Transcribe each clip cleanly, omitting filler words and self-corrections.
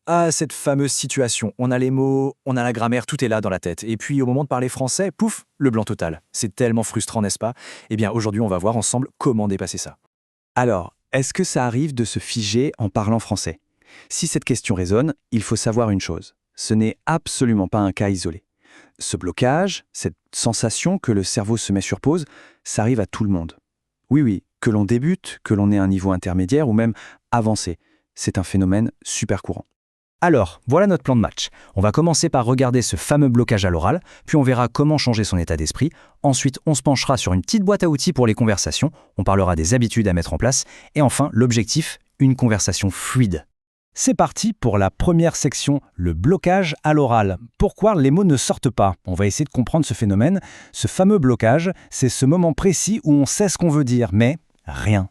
Ah, cette fameuse situation. On a les mots, on a la grammaire, tout est là dans la tête. Et puis au moment de parler français, pouf, le blanc total. C'est tellement frustrant, n'est-ce pas? Eh bien, aujourd'hui, on va voir ensemble comment dépasser ça. Alors, est-ce que ça arrive de se figer en parlant français? Si cette question résonne, il faut savoir une chose. Ce n'est absolument pas un cas isolé. Ce blocage, cette sensation que le cerveau se met sur pause, ça arrive à tout le monde. Oui, oui, que l'on débute, que l'on ait un niveau intermédiaire ou même avancé. C'est un phénomène super courant. Alors, voilà notre plan de match. On va commencer par regarder ce fameux blocage à l'oral, puis on verra comment changer son état d'esprit. Ensuite, on se penchera sur une petite boîte à outils pour les conversations, on parlera des habitudes à mettre en place, et enfin, l'objectif, une conversation fluide. C'est parti pour la première section, le blocage à l'oral. Pourquoi les mots ne sortent pas? On va essayer de comprendre ce phénomène. Ce fameux blocage, c'est ce moment précis où on sait ce qu'on veut dire, mais rien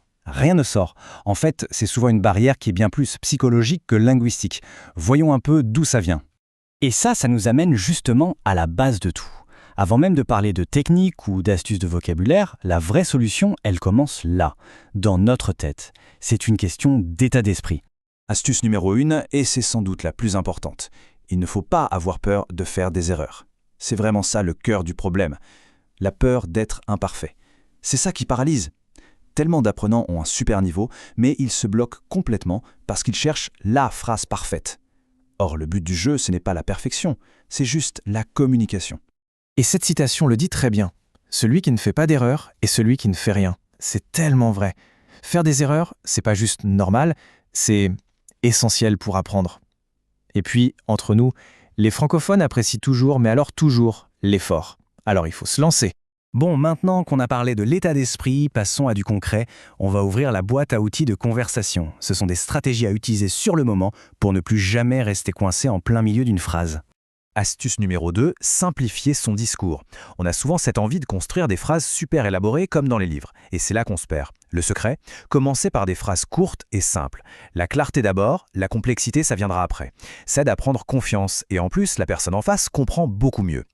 ne sort. En fait, c'est souvent une barrière qui est bien plus psychologique que linguistique. Voyons un peu d'où ça vient. Et ça nous amène justement à la base de tout. Avant même de parler de technique ou d'astuces de vocabulaire, la vraie solution, elle commence là, dans notre tête. C'est une question d'état d'esprit. Astuce numéro 1, et c'est sans doute la plus importante. Il ne faut pas avoir peur de faire des erreurs. C'est vraiment ça le cœur du problème. La peur d'être imparfait. C'est ça qui paralyse. Tellement d'apprenants ont un super niveau, mais ils se bloquent complètement parce qu'ils cherchent la phrase parfaite. Or, le but du jeu, ce n'est pas la perfection, c'est juste la communication. Et cette citation le dit très bien. Celui qui ne fait pas d'erreur est celui qui ne fait rien. C'est tellement vrai. Faire des erreurs, c'est pas juste normal, c'est essentiel pour apprendre. Et puis, entre nous, les francophones apprécient toujours, mais alors toujours, l'effort. Alors il faut se lancer. Bon, maintenant qu'on a parlé de l'état d'esprit, passons à du concret. On va ouvrir la boîte à outils de conversation. Ce sont des stratégies à utiliser sur le moment pour ne plus jamais rester coincé en plein milieu d'une phrase. Astuce numéro 2, simplifier son discours. On a souvent cette envie de construire des phrases super élaborées comme dans les livres. Et c'est là qu'on se perd. Le secret, commencer par des phrases courtes et simples. La clarté d'abord, la complexité ça viendra après. Ça aide à prendre confiance et en plus la personne en face comprend beaucoup mieux.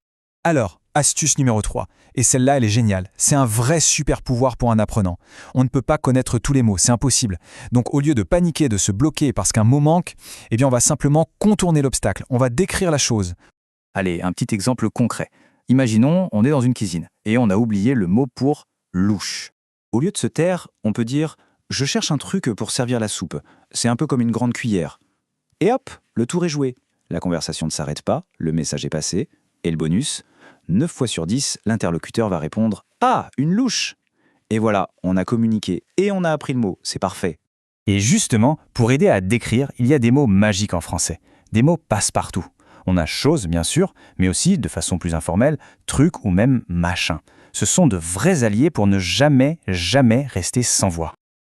Alors, astuce numéro 3, et celle-là elle est géniale, c'est un vrai super pouvoir pour un apprenant. On ne peut pas connaître tous les mots, c'est impossible. Donc au lieu de paniquer, de se bloquer parce qu'un mot manque, eh bien on va simplement contourner l'obstacle, on va décrire la chose. Allez, un petit exemple concret. Imaginons, on est dans une cuisine et on a oublié le mot pour louche. Au lieu de se taire, on peut dire « je cherche un truc pour servir la soupe ». C'est un peu comme une grande cuillère. Et hop, le tour est joué. La conversation ne s'arrête pas, le message est passé. Et le bonus, 9 fois sur 10, l'interlocuteur va répondre « Ah, une louche !» Et voilà, on a communiqué et on a appris le mot, c'est parfait. Et justement, pour aider à décrire, il y a des mots magiques en français. Des mots passe-partout. On a chose, bien sûr, mais aussi, de façon plus informelle, truc ou même machin. Ce sont de vrais alliés pour ne jamais rester sans voix.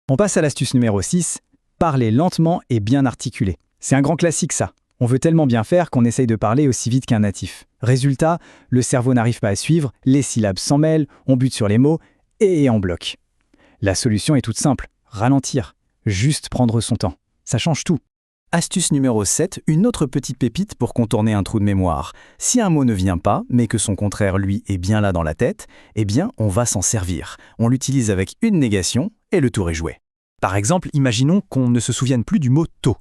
On passe à l'astuce numéro 6, parler lentement et bien articulé. C'est un grand classique ça. On veut tellement bien faire qu'on essaye de parler aussi vite qu'un natif. Résultat, le cerveau n'arrive pas à suivre, les syllabes s'en mêlent, on bute sur les mots et on bloque. La solution est toute simple, ralentir, juste prendre son temps. Ça change tout. Astuce numéro 7, une autre petite pépite pour contourner un trou de mémoire. Si un mot ne vient pas, mais que son contraire, lui, est bien là dans la tête, eh bien, on va s'en servir. On l'utilise avec une négation et le tour est joué. Par exemple, imaginons qu'on ne se souvienne plus du mot « tôt ».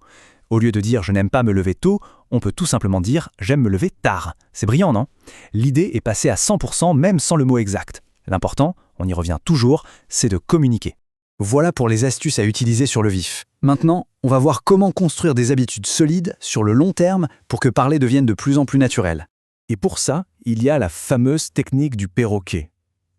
Au lieu de dire « je n'aime pas me lever tôt », on peut tout simplement dire « j'aime me lever tard ». C'est brillant, non? L'idée est passée à 100% même sans le mot exact. L'important, on y revient toujours, c'est de communiquer. Voilà pour les astuces à utiliser sur le vif. Maintenant, on va voir comment construire des habitudes solides sur le long terme pour que parler devienne de plus en plus naturel. Et pour ça, il y a la fameuse technique du perroquet.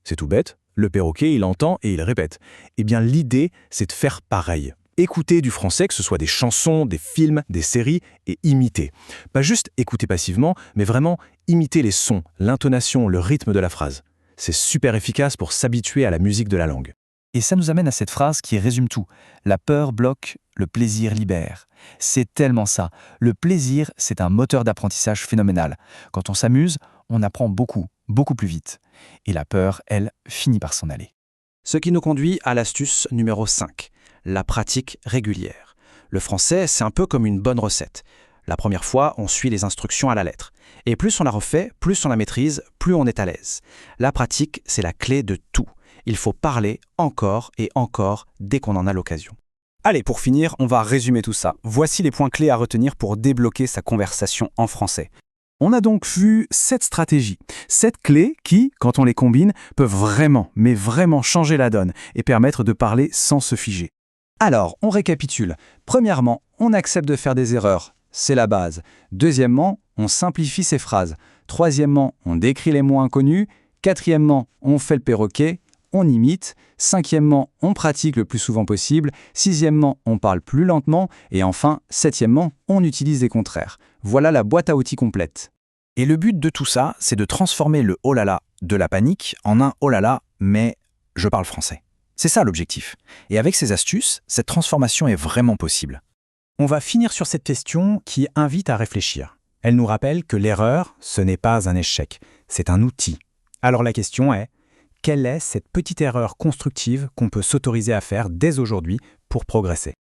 C'est tout bête, le perroquet il entend et il répète. Eh bien l'idée, c'est de faire pareil. Écouter du français, que ce soit des chansons, des films, des séries, et imiter. Pas juste écouter passivement, mais vraiment imiter les sons, l'intonation, le rythme de la phrase. C'est super efficace pour s'habituer à la musique de la langue. Et ça nous amène à cette phrase qui résume tout. La peur bloque, le plaisir libère. C'est tellement ça. Le plaisir, c'est un moteur d'apprentissage phénoménal. Quand on s'amuse, on apprend beaucoup plus vite. Et la peur, elle, finit par s'en aller. Ce qui nous conduit à l'astuce numéro 5, la pratique régulière. Le français, c'est un peu comme une bonne recette. La première fois, on suit les instructions à la lettre. Et plus on la refait, plus on la maîtrise, plus on est à l'aise. La pratique, c'est la clé de tout. Il faut parler encore et encore dès qu'on en a l'occasion. Allez, pour finir, on va résumer tout ça. Voici les points clés à retenir pour débloquer sa conversation en français. On a donc vu 7 stratégies, 7 clés qui, quand on les combine, peuvent vraiment, mais vraiment changer la donne et permettre de parler sans se figer. Alors, on récapitule. Premièrement, on accepte de faire des erreurs. C'est la base. Deuxièmement, on simplifie ses phrases. Troisièmement, on décrit les mots inconnus. Quatrièmement, on fait le perroquet. On imite. Cinquièmement, on pratique le plus souvent possible. Sixièmement, on parle plus lentement. Et enfin, septièmement, on utilise des contraires. Voilà la boîte à outils complète. Et le but de tout ça, c'est de transformer le oh là là de la panique en un oh là là, mais je parle français. C'est ça l'objectif. Et avec ces astuces, cette transformation est vraiment possible. On va finir sur cette question qui invite à réfléchir. Elle nous rappelle que l'erreur, ce n'est pas un échec, c'est un outil. Alors la question est, quelle est cette petite erreur constructive qu'on peut s'autoriser à faire dès aujourd'hui pour progresser ?